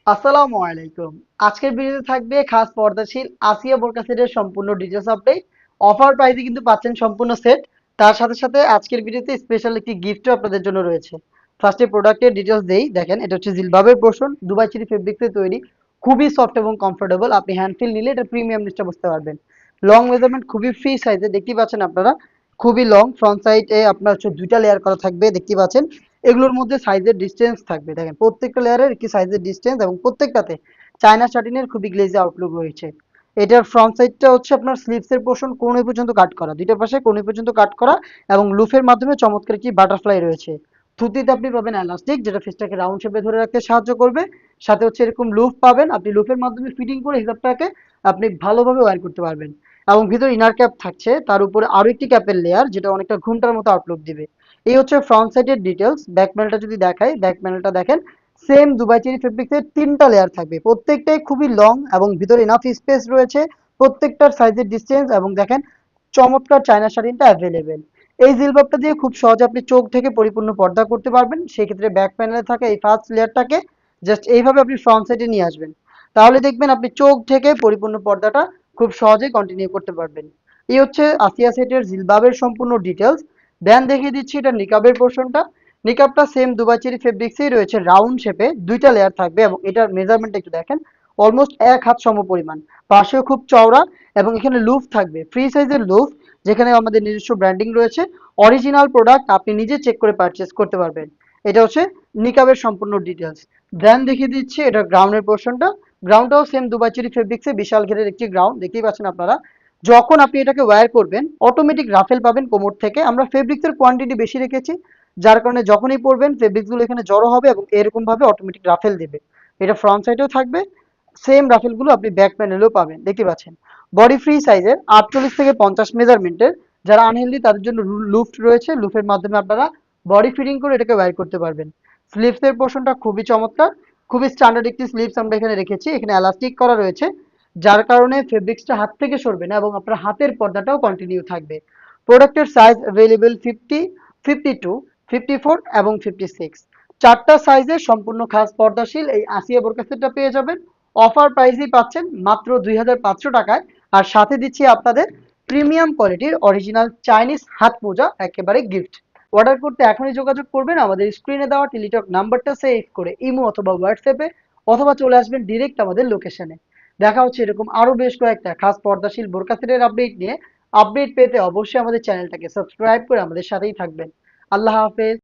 আসসালামু আলাইকুম। আজকের ভিডিওতে থাকবে খাস পর্দাশীল আসিয়া বোরকা সেটের সম্পূর্ণ ডিটেলস আপডেট। অফার প্রাইসে কিন্তু পাচ্ছেন সম্পূর্ণ সেট। তার সাথে সাথে আজকের ভিডিওতে স্পেশাল একটি গিফটও আপনাদের জন্য রয়েছে। ফার্স্টে প্রোডাক্টের ডিটেলস দেই। দেখেন এটা হচ্ছে জিলবাবের পোর্শন, দুবাই চেরি ফেব্রিক্সে তৈরি। খুবই সফট এবং কমফোর্টেবল। আপনি হ্যান্ড ফিল নিলে এটা প্রিমিয়াম নিচটা বুঝতে পারবেন। লং মেজারমেন্ট খুবই ফ্রি সাইজে দেখতেই পাচ্ছেন আপনারা। খুবই লং, ফ্রন্ট সাইডে আপনার হচ্ছে দুইটা লেয়ার করা থাকবে দেখতেই পাচ্ছেন। এগুলোর মধ্যে সাইজের ডিসটেন্স থাকবে, দেখেন প্রত্যেকটা লেয়ারের একটি সাইজের ডিসটেন্স এবং প্রত্যেকটাতে চায়না শাটিনের খুবই গ্লেজি আউটলুক রয়েছে। এটার ফ্রন্ট সাইডটা হচ্ছে আপনার স্লিভসের পোর্শন কোণে পর্যন্ত কাট করা, দুইটা পাশে কোণে পর্যন্ত কাট করা এবং লুফের মাধ্যমে চমৎকার একটি বাটারফ্লাই রয়েছে। থুতিতে আপনি পাবেন এলাস্টিক, যেটা ফেসটাকে রাউন্ড শেপে ধরে রাখতে সাহায্য করবে। সাথে হচ্ছে এরকম লুফ পাবেন, আপনি লুফের মাধ্যমে ফিটিং করে হিসাবটাকে আপনি ভালোভাবে ওয়্যার করতে পারবেন। এবং ভিতরে ইনার ক্যাপ থাকছে, তার উপরে আরো একটি ক্যাপের লেয়ার যেটা অনেকটা ঘুমটার মতো আউটলুক দিবে। এই হচ্ছে ফ্রন্ট সাইডের ডিটেলস। ব্যাক প্যানেলটা যদি দেখাই, ব্যাক প্যানেলটা দেখেন সেম দুবাই চেরি ফেব্রিক্সের তিনটা লেয়ার থাকবে, প্রত্যেকটাই খুবই লং এবং ভিতরে ইনাফ স্পেস রয়েছে। প্রত্যেকটার সাইজের ডিসটেন্স এবং দেখেন চমৎকার চায়না শাড়িটা অ্যাভেলেবেল। এই জিলবাবটা দিয়ে খুব সহজে আপনি চোখ থেকে পরিপূর্ণ পর্দা করতে পারবেন। সেক্ষেত্রে ব্যাক প্যানেলে থাকা এই ফার্স্ট লেয়ারটাকে জাস্ট এইভাবে আপনি ফ্রন্ট সাইডে নিয়ে আসবেন, তাহলে দেখবেন আপনি চোখ থেকে পরিপূর্ণ পর্দাটা খুব সহজে কন্টিনিউ করতে পারবেন। এই হচ্ছে আসিয়া সেটের জিলবাবের সম্পূর্ণ ডিটেলস। দেন দেখিয়ে দিচ্ছি এটা নিকাবের পোর্শনটা। নিকাবটা সেম দুবাই চেরি ফেব্রিক্সেই রয়েছে, রাউন্ড শেপে দুইটা লেয়ার থাকবে এবং এটার মেজারমেন্ট একটু দেখেন, অলমোস্ট এক হাত সম পরিমাণ। পাশেও খুব চওড়া এবং এখানে লুফ থাকবে, ফ্রি সাইজের লুফ, যেখানে আমাদের নিজস্ব ব্র্যান্ডিং রয়েছে। অরিজিনাল প্রোডাক্ট, আপনি নিজে চেক করে পারচেস করতে পারবেন। এটা হচ্ছে নিকাবের সম্পূর্ণ ডিটেলস। দেন দেখিয়ে দিচ্ছি এটা গ্রাউন্ডের পোর্শনটা। গ্রাউন্ডটাও সেম দুবাই চেরি ফেব্রিক্সে বিশাল ঘেরের একটি গ্রাউন্ড দেখতেই পাচ্ছেন আপনারা। যখন আপনি এটাকে ওয়্যার করবেন অটোমেটিক রাফেল পাবেন কোমর থেকে। আমরা ফেব্রিক্সের কোয়ান্টিটি বেশি রেখেছি, যার কারণে যখনই পরবেন ফেব্রিক্সগুলো এখানে জড়ো হবে এবং এরকম ভাবে অটোমেটিক রাফেল দেবে। এটা ফ্রন্ট সাইডেও থাকবে, সেম রাফেলগুলো আপনি ব্যাক প্যানেলেও পাবেন দেখতে পাচ্ছেন। বডি ফ্রি সাইজের 48 থেকে 50 মেজারমেন্টের। যারা আনহেলদি তাদের জন্য লুফট রয়েছে, লুফের মাধ্যমে আপনারা বডি ফিটিং করে এটাকে ওয়্যার করতে পারবেন। স্লিভসের পোর্শনটা খুবই চমৎকার, খুবই স্ট্যান্ডার্ড একটি স্লিভস আমরা এখানে রেখেছি। এখানে এলাস্টিক করা রয়েছে, যার কারণে ফেব্রিক্সটা হাত থেকে সরবে না এবং আপনার হাতের পর্দাটাও কন্টিনিউ থাকবে। প্রোডাক্টের সাইজ অ্যাভেলেবেল 50, 52, 54 এবং 56। চারটা সাইজে সম্পূর্ণ খাস পর্দাশীল এই আসিয়া বোরকা সেটটা পেয়ে যাবেন। অফার প্রাইসেই পাচ্ছেন মাত্র 2500 টাকায়। আর সাথে দিচ্ছি আপনাদের প্রিমিয়াম কোয়ালিটির অরিজিনাল চাইনিজ হাত মোজা একেবারে গিফট। অর্ডার করতে এখনই যোগাযোগ করবেন আমাদের স্ক্রিনে দেওয়া টেলিটক নাম্বারটা সেভ করে ইমো অথবা হোয়াটসঅ্যাপে, অথবা চলে আসবেন ডিরেক্ট আমাদের লোকেশনে। দেখা হচ্ছে এরকম আরো বেশ কয়েকটা খাস পর্দাশীল বোরকা সেটের আপডেট নিয়ে। আপডেট পেতে অবশ্যই আমাদের চ্যানেলটাকে সাবস্ক্রাইব করে আমাদের সাথেই থাকবেন। আল্লাহ হাফেজ।